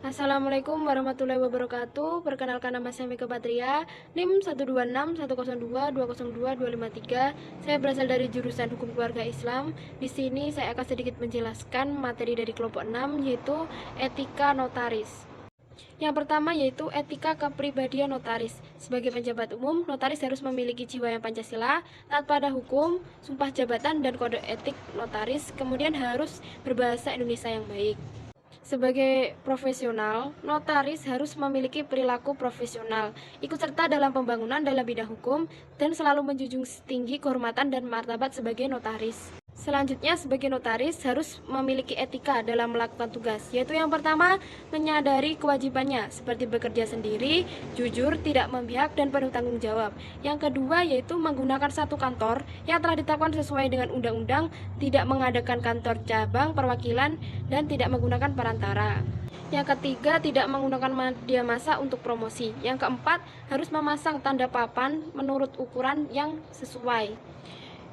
Assalamualaikum warahmatullahi wabarakatuh. Perkenalkan, nama saya Mika Patria, NIM 12610220253. Saya berasal dari jurusan Hukum Keluarga Islam. Di sini saya akan sedikit menjelaskan materi dari kelompok 6, yaitu etika notaris. Yang pertama yaitu etika kepribadian notaris. Sebagai pejabat umum, notaris harus memiliki jiwa yang Pancasila, taat pada hukum, sumpah jabatan, dan kode etik notaris. Kemudian harus berbahasa Indonesia yang baik. Sebagai profesional, notaris harus memiliki perilaku profesional, ikut serta dalam pembangunan dalam bidang hukum, dan selalu menjunjung tinggi kehormatan dan martabat sebagai notaris. Selanjutnya, sebagai notaris harus memiliki etika dalam melakukan tugas, yaitu yang pertama, menyadari kewajibannya, seperti bekerja sendiri, jujur, tidak memihak, dan penuh tanggung jawab. Yang kedua, yaitu menggunakan satu kantor yang telah ditetapkan sesuai dengan undang-undang, tidak mengadakan kantor cabang, perwakilan, dan tidak menggunakan perantara. Yang ketiga, tidak menggunakan media massa untuk promosi. Yang keempat, harus memasang tanda papan menurut ukuran yang sesuai.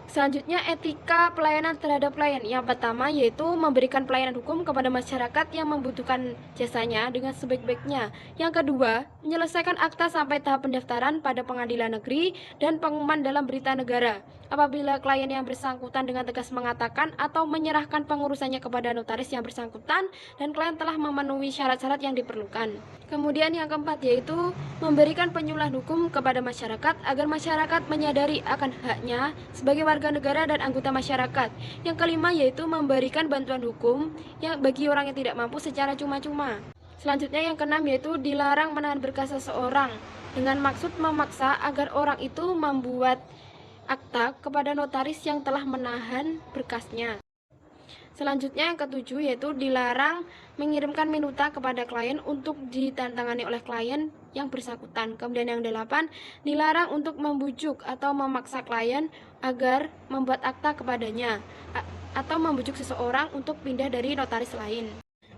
Selanjutnya, etika pelayanan terhadap klien. Yang pertama yaitu memberikan pelayanan hukum kepada masyarakat yang membutuhkan jasanya dengan sebaik-baiknya. Yang kedua, menyelesaikan akta sampai tahap pendaftaran pada pengadilan negeri dan pengumuman dalam berita negara. Apabila klien yang bersangkutan dengan tegas mengatakan atau menyerahkan pengurusannya kepada notaris yang bersangkutan dan klien telah memenuhi syarat-syarat yang diperlukan. Kemudian yang keempat yaitu memberikan penyuluhan hukum kepada masyarakat agar masyarakat menyadari akan haknya sebagai warga negara dan anggota masyarakat. Yang kelima yaitu memberikan bantuan hukum yang bagi orang yang tidak mampu secara cuma-cuma. Selanjutnya yang keenam yaitu dilarang menahan berkas seseorang dengan maksud memaksa agar orang itu membuat akta kepada notaris yang telah menahan berkasnya. Selanjutnya yang ketujuh yaitu dilarang mengirimkan minuta kepada klien untuk ditantangani oleh klien yang bersangkutan. Kemudian yang delapan, dilarang untuk membujuk atau memaksa klien agar membuat akta kepadanya atau membujuk seseorang untuk pindah dari notaris lain.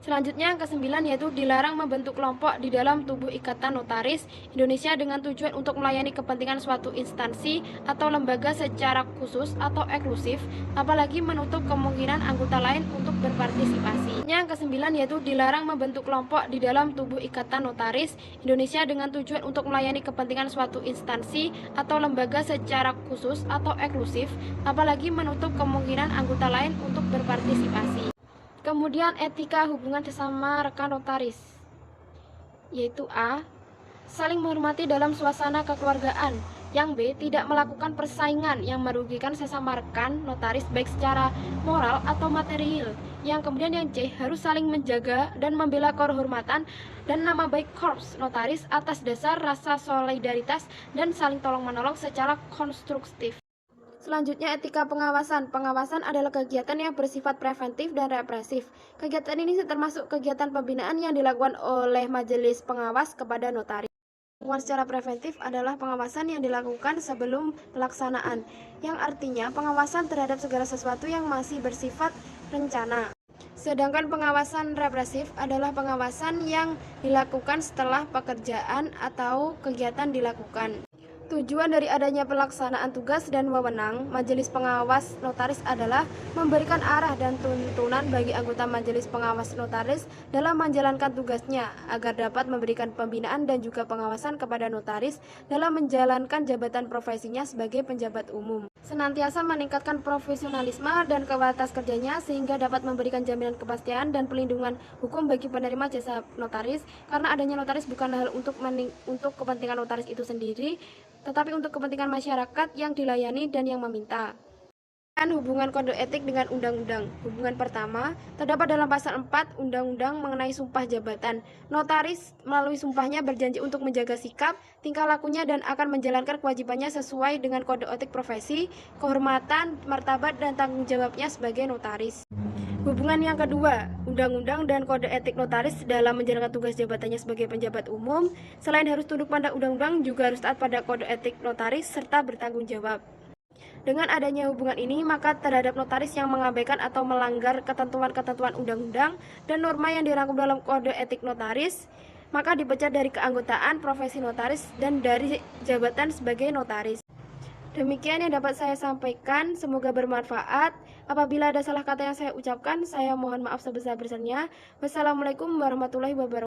Selanjutnya yang kesembilan yaitu dilarang membentuk kelompok di dalam tubuh Ikatan Notaris Indonesia dengan tujuan untuk melayani kepentingan suatu instansi atau lembaga secara khusus atau eksklusif, apalagi menutup kemungkinan anggota lain untuk berpartisipasi. Yang kesembilan yaitu dilarang membentuk kelompok di dalam tubuh Ikatan Notaris Indonesia dengan tujuan untuk melayani kepentingan suatu instansi atau lembaga secara khusus atau eksklusif, apalagi menutup kemungkinan anggota lain untuk berpartisipasi. Kemudian etika hubungan sesama rekan notaris, yaitu A. Saling menghormati dalam suasana kekeluargaan. Yang B. Tidak melakukan persaingan yang merugikan sesama rekan notaris baik secara moral atau material. Yang kemudian yang C. Harus saling menjaga dan membela kehormatan dan nama baik korps notaris atas dasar rasa solidaritas dan saling tolong-menolong secara konstruktif. Selanjutnya etika pengawasan. Pengawasan adalah kegiatan yang bersifat preventif dan represif. Kegiatan ini termasuk kegiatan pembinaan yang dilakukan oleh majelis pengawas kepada notaris. Pengawasan secara preventif adalah pengawasan yang dilakukan sebelum pelaksanaan, yang artinya pengawasan terhadap segala sesuatu yang masih bersifat rencana. Sedangkan pengawasan represif adalah pengawasan yang dilakukan setelah pekerjaan atau kegiatan dilakukan. Tujuan dari adanya pelaksanaan tugas dan wewenang Majelis Pengawas Notaris adalah memberikan arah dan tuntunan bagi anggota Majelis Pengawas Notaris dalam menjalankan tugasnya agar dapat memberikan pembinaan dan juga pengawasan kepada notaris dalam menjalankan jabatan profesinya sebagai penjabat umum. Senantiasa meningkatkan profesionalisme dan kualitas kerjanya sehingga dapat memberikan jaminan kepastian dan pelindungan hukum bagi penerima jasa notaris, karena adanya notaris bukan hal untuk kepentingan notaris itu sendiri, tetapi untuk kepentingan masyarakat yang dilayani dan yang meminta. Hubungan kode etik dengan undang-undang. Hubungan pertama terdapat dalam pasal 4 Undang-Undang mengenai sumpah jabatan. Notaris melalui sumpahnya berjanji untuk menjaga sikap, tingkah lakunya dan akan menjalankan kewajibannya sesuai dengan kode etik profesi, kehormatan, martabat dan tanggung jawabnya sebagai notaris. Hubungan yang kedua, undang-undang dan kode etik notaris dalam menjalankan tugas jabatannya sebagai penjabat umum, selain harus tunduk pada undang-undang juga harus taat pada kode etik notaris serta bertanggung jawab. Dengan adanya hubungan ini, maka terhadap notaris yang mengabaikan atau melanggar ketentuan-ketentuan undang-undang dan norma yang dirangkum dalam kode etik notaris, maka dipecat dari keanggotaan profesi notaris dan dari jabatan sebagai notaris. Demikian yang dapat saya sampaikan, semoga bermanfaat. Apabila ada salah kata yang saya ucapkan, saya mohon maaf sebesar-besarnya. Wassalamualaikum warahmatullahi wabarakatuh.